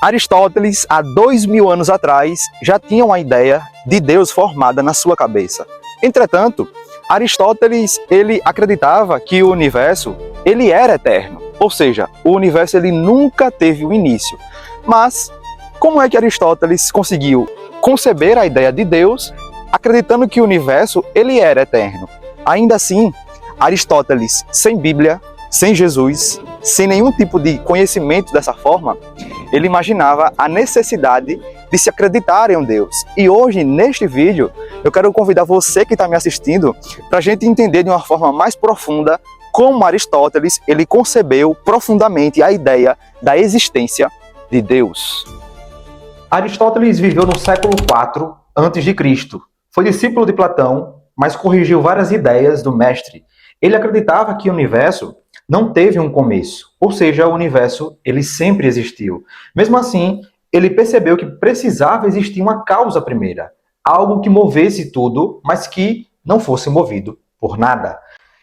Aristóteles, há 2000 anos atrás, já tinha uma ideia de Deus formada na sua cabeça. Entretanto, Aristóteles ele acreditava que o universo ele era eterno, ou seja, o universo ele nunca teve um início. Mas como é que Aristóteles conseguiu conceber a ideia de Deus, acreditando que o universo ele era eterno? Ainda assim, Aristóteles, sem Bíblia, sem Jesus, sem nenhum tipo de conhecimento dessa forma, ele imaginava a necessidade de se acreditar em um Deus. E hoje, neste vídeo, eu quero convidar você que está me assistindo para a gente entender de uma forma mais profunda como Aristóteles ele concebeu profundamente a ideia da existência de Deus. Aristóteles viveu no século IV a.C. Foi discípulo de Platão, mas corrigiu várias ideias do mestre. Ele acreditava que o universo não teve um começo, ou seja, o universo ele sempre existiu. Mesmo assim, ele percebeu que precisava existir uma causa primeira, algo que movesse tudo, mas que não fosse movido por nada.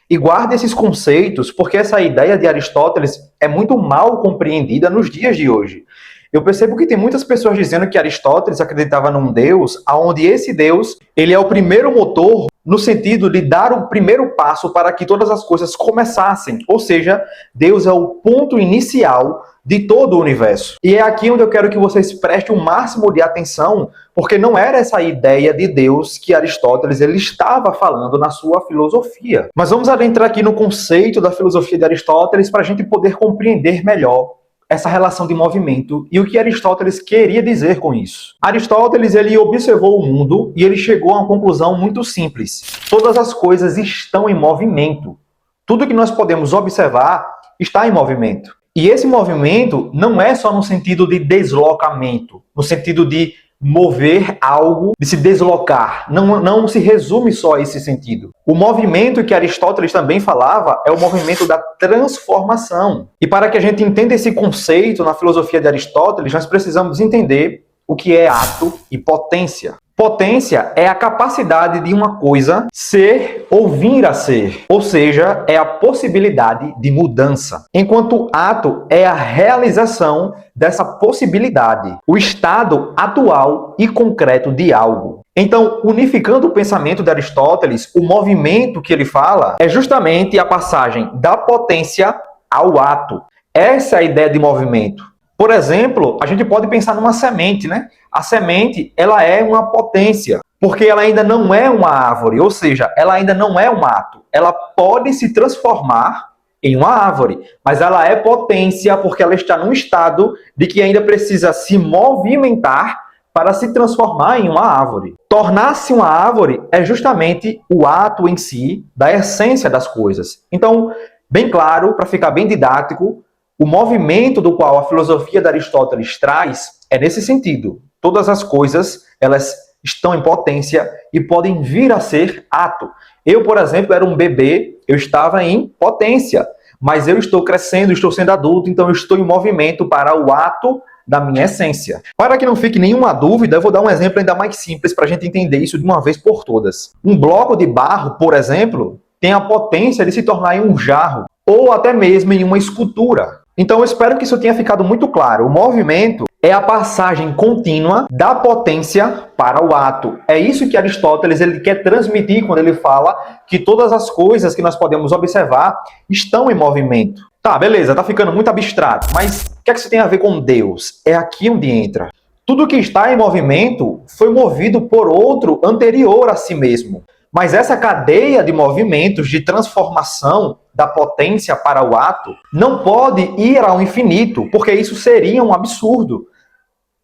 E guarde esses conceitos, porque essa ideia de Aristóteles é muito mal compreendida nos dias de hoje. Eu percebo que tem muitas pessoas dizendo que Aristóteles acreditava num Deus, onde esse Deus ele é o primeiro motor no sentido de dar o primeiro passo para que todas as coisas começassem. Ou seja, Deus é o ponto inicial de todo o universo. E é aqui onde eu quero que vocês prestem o máximo de atenção, porque não era essa ideia de Deus que Aristóteles ele estava falando na sua filosofia. Mas vamos adentrar aqui no conceito da filosofia de Aristóteles para a gente poder compreender melhor essa relação de movimento e o que Aristóteles queria dizer com isso. Aristóteles ele observou o mundo e ele chegou a uma conclusão muito simples. Todas as coisas estão em movimento. Tudo que nós podemos observar está em movimento. E esse movimento não é só no sentido de deslocamento, no sentido de mover algo, de se deslocar. Não se resume só a esse sentido. O movimento que Aristóteles também falava é o movimento da transformação. E para que a gente entenda esse conceito na filosofia de Aristóteles, nós precisamos entender o que é ato e potência. Potência é a capacidade de uma coisa ser ou vir a ser, ou seja, é a possibilidade de mudança. Enquanto ato é a realização dessa possibilidade, o estado atual e concreto de algo. Então, unificando o pensamento de Aristóteles, o movimento que ele fala é justamente a passagem da potência ao ato. Essa é a ideia de movimento. Por exemplo, a gente pode pensar numa semente, né? A semente, ela é uma potência, porque ela ainda não é uma árvore, ou seja, ela ainda não é um ato. Ela pode se transformar em uma árvore, mas ela é potência porque ela está num estado de que ainda precisa se movimentar para se transformar em uma árvore. Tornar-se uma árvore é justamente o ato em si da essência das coisas. Então, bem claro, para ficar bem didático, o movimento do qual a filosofia de Aristóteles traz é nesse sentido. Todas as coisas, elas estão em potência e podem vir a ser ato. Eu, por exemplo, era um bebê, eu estava em potência, mas eu estou crescendo, estou sendo adulto, então eu estou em movimento para o ato da minha essência. Para que não fique nenhuma dúvida, eu vou dar um exemplo ainda mais simples para a gente entender isso de uma vez por todas. Um bloco de barro, por exemplo, tem a potência de se tornar em um jarro, ou até mesmo em uma escultura. Então, eu espero que isso tenha ficado muito claro. O movimento é a passagem contínua da potência para o ato. É isso que Aristóteles ele quer transmitir quando ele fala que todas as coisas que nós podemos observar estão em movimento. Tá, beleza, tá ficando muito abstrato, mas o que é que isso tem a ver com Deus? É aqui onde entra. Tudo que está em movimento foi movido por outro anterior a si mesmo. Mas essa cadeia de movimentos de transformação da potência para o ato não pode ir ao infinito, porque isso seria um absurdo.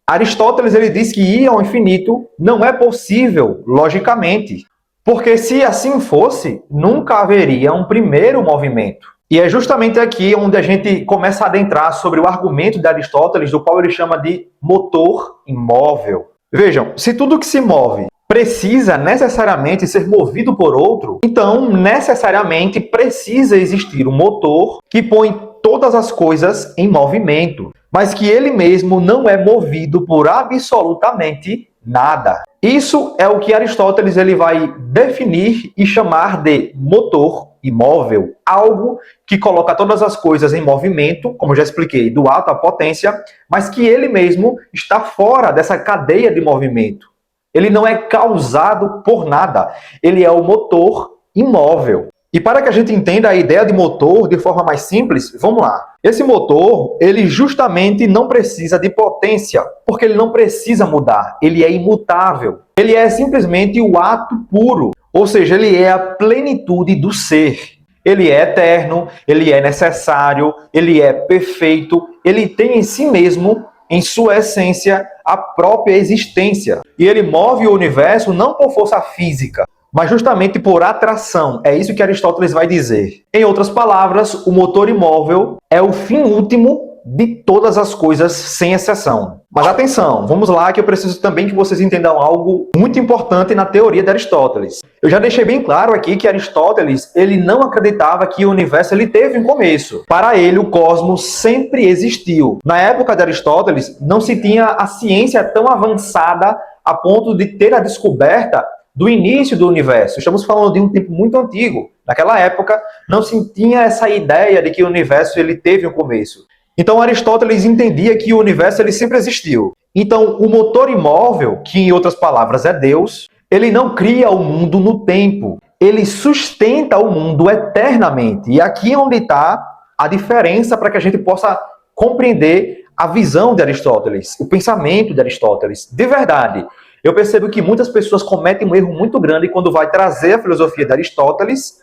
Aristóteles ele diz que ir ao infinito não é possível, logicamente, porque se assim fosse, nunca haveria um primeiro movimento. E é justamente aqui onde a gente começa a adentrar sobre o argumento de Aristóteles, do qual ele chama de motor imóvel. Vejam, se tudo que se move precisa necessariamente ser movido por outro, então necessariamente precisa existir um motor que põe todas as coisas em movimento, mas que ele mesmo não é movido por absolutamente nada. Isso é o que Aristóteles ele vai definir e chamar de motor imóvel, algo que coloca todas as coisas em movimento, como já expliquei, do ato à potência, mas que ele mesmo está fora dessa cadeia de movimento. Ele não é causado por nada, ele é o motor imóvel. E para que a gente entenda a ideia de motor de forma mais simples, vamos lá. Esse motor, ele justamente não precisa de potência, porque ele não precisa mudar, ele é imutável. Ele é simplesmente o ato puro, ou seja, ele é a plenitude do ser. Ele é eterno, ele é necessário, ele é perfeito, ele tem em si mesmo, em sua essência, a própria existência. E ele move o universo não por força física, mas justamente por atração. É isso que Aristóteles vai dizer. Em outras palavras, o motor imóvel é o fim último de todas as coisas, sem exceção. Mas atenção, vamos lá que eu preciso também que vocês entendam algo muito importante na teoria de Aristóteles. Eu já deixei bem claro aqui que Aristóteles ele não acreditava que o universo ele teve um começo. Para ele, o cosmos sempre existiu. Na época de Aristóteles, não se tinha a ciência tão avançada a ponto de ter a descoberta do início do universo. Estamos falando de um tempo muito antigo. Naquela época, não se tinha essa ideia de que o universo ele teve um começo. Então, Aristóteles entendia que o universo ele sempre existiu. Então, o motor imóvel, que em outras palavras é Deus, ele não cria o mundo no tempo. Ele sustenta o mundo eternamente. E aqui é onde está a diferença para que a gente possa compreender a visão de Aristóteles, o pensamento de Aristóteles. De verdade, eu percebo que muitas pessoas cometem um erro muito grande quando vai trazer a filosofia de Aristóteles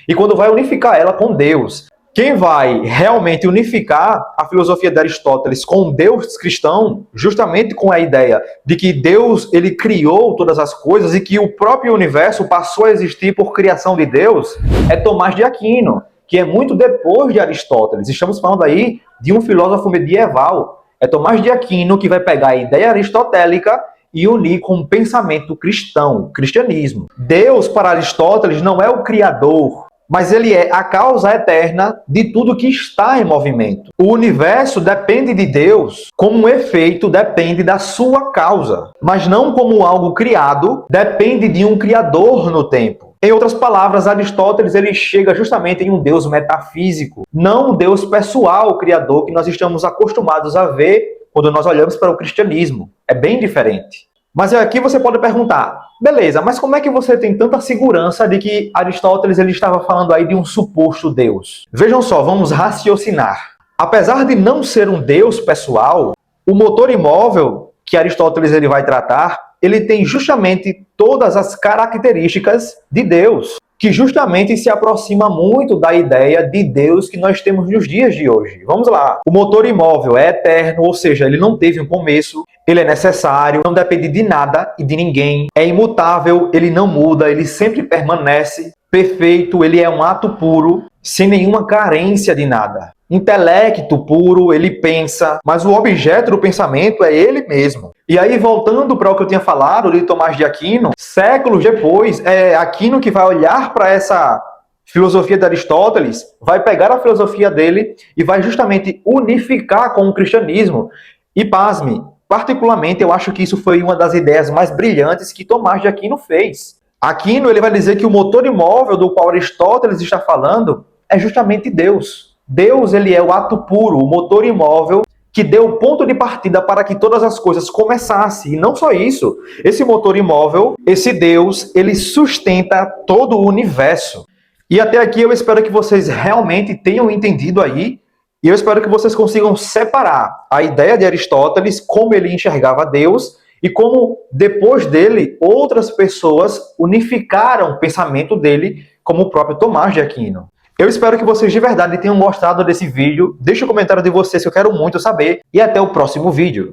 e quando vai unificar ela com Deus. Quem vai realmente unificar a filosofia de Aristóteles com o Deus cristão, justamente com a ideia de que Deus ele criou todas as coisas e que o próprio universo passou a existir por criação de Deus, é Tomás de Aquino, que é muito depois de Aristóteles. Estamos falando aí de um filósofo medieval. É Tomás de Aquino que vai pegar a ideia aristotélica e unir com o pensamento cristão, o cristianismo. Deus, para Aristóteles, não é o criador, mas ele é a causa eterna de tudo que está em movimento. O universo depende de Deus, como um efeito depende da sua causa, mas não como algo criado depende de um criador no tempo. Em outras palavras, Aristóteles ele chega justamente em um Deus metafísico, não um Deus pessoal, o criador que nós estamos acostumados a ver quando nós olhamos para o cristianismo. É bem diferente. Mas aqui você pode perguntar, beleza, mas como é que você tem tanta segurança de que Aristóteles ele estava falando aí de um suposto Deus? Vejam só, vamos raciocinar. Apesar de não ser um Deus pessoal, o motor imóvel que Aristóteles ele vai tratar, ele tem justamente todas as características de Deus, que justamente se aproxima muito da ideia de Deus que nós temos nos dias de hoje. Vamos lá. O motor imóvel é eterno, ou seja, ele não teve um começo, ele é necessário, não depende de nada e de ninguém, é imutável, ele não muda, ele sempre permanece, perfeito, ele é um ato puro, sem nenhuma carência de nada. Intelecto puro, ele pensa, mas o objeto do pensamento é ele mesmo. E aí, voltando para o que eu tinha falado de Tomás de Aquino, séculos depois, é Aquino que vai olhar para essa filosofia de Aristóteles, vai pegar a filosofia dele e vai justamente unificar com o cristianismo. E pasme, particularmente eu acho que isso foi uma das ideias mais brilhantes que Tomás de Aquino fez. Aquino ele vai dizer que o motor imóvel do qual Aristóteles está falando é justamente Deus. Deus ele é o ato puro, o motor imóvel que deu o ponto de partida para que todas as coisas começassem. E não só isso, esse motor imóvel, esse Deus, ele sustenta todo o universo. E até aqui eu espero que vocês realmente tenham entendido aí, e eu espero que vocês consigam separar a ideia de Aristóteles, como ele enxergava Deus, e como depois dele outras pessoas unificaram o pensamento dele, como o próprio Tomás de Aquino. Eu espero que vocês de verdade tenham gostado desse vídeo. Deixe um comentário de vocês que eu quero muito saber. E até o próximo vídeo.